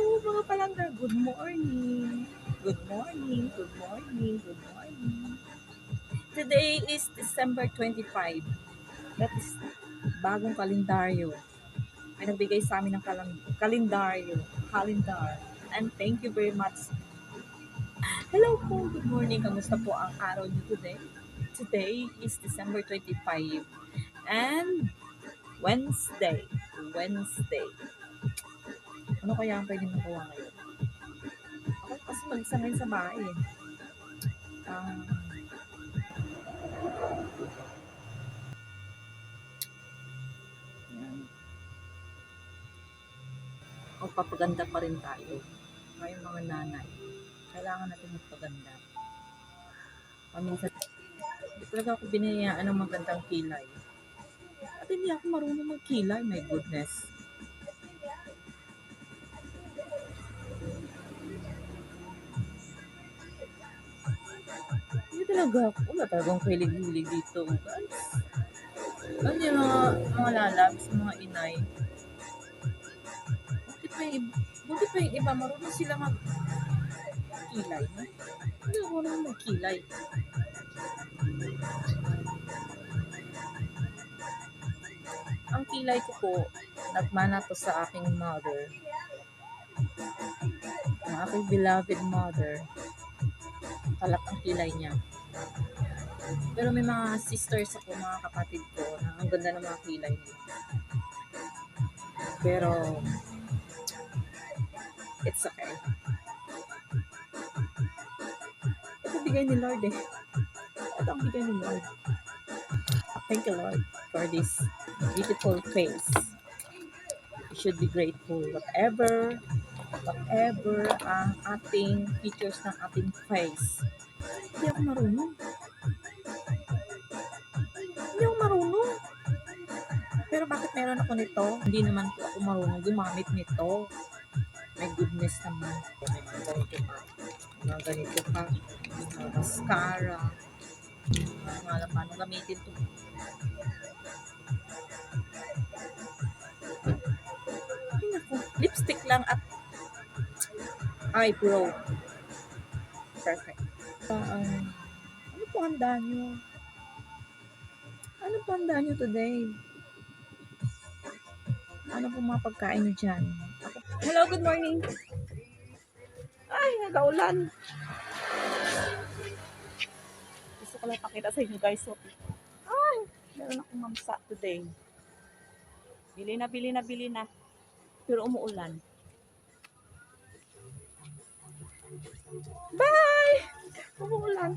mga palangga. Good morning. Good morning. Good morning. Good morning. Today is December 25. That is bagong kalendaryo. May nagbigay sa amin ng kalendaryo. Calendar. And thank you very much. Hello po. Good morning. Kamusta po ang araw niyo today? Today is December 25. And Wednesday. Ano kaya ang pwede magawa ngayon? Ako kasi mag-isa ngayon sa bahay. Magpapaganda pa rin tayo. Ngayong mga nanay. Kailangan natin magpaganda. Paminsan, hindi talaga ako binayaan ng magandang kilay. At hindi ako marunong magkilay. My goodness. Hindi talaga ako. Wala talagang hilig-hilig dito. Ano yung mga lalabs, mga inay. Buti pa yung iba, marunong sila magkilay. Hindi ako marunong magkilay. Ang kilay ko po, nagmana to sa aking mother. Ang aking beloved mother. Kalat ang kilay niya. Pero may mga sisters ako, mga kapatid ko, na ang ganda ng mga kilay nila. Pero, it's okay. Ito bigay ni Lord eh. Ito ang bigay ni Lord. Thank you, Lord, for this beautiful face. You should be grateful. Whatever ang ating features ng ating face. Hindi ako marunong. Pero bakit meron ako nito? Hindi naman po ako marunong gumamit nito. My goodness naman. Mga ganito pa. Mascara. Mga alam paano gamitin ito. Lipstick lang at eyebrow. Perfect. Ano po handa nyo? Ano po handa nyo today? Ano po mga pagkain nyo dyan? Hello, good morning. Ay, nagaulan. Gusto ko lang pakita sa inyo guys. So, ay, meron akong mamsa today. Bili na. Pero umuulan. Bye! Umuulan.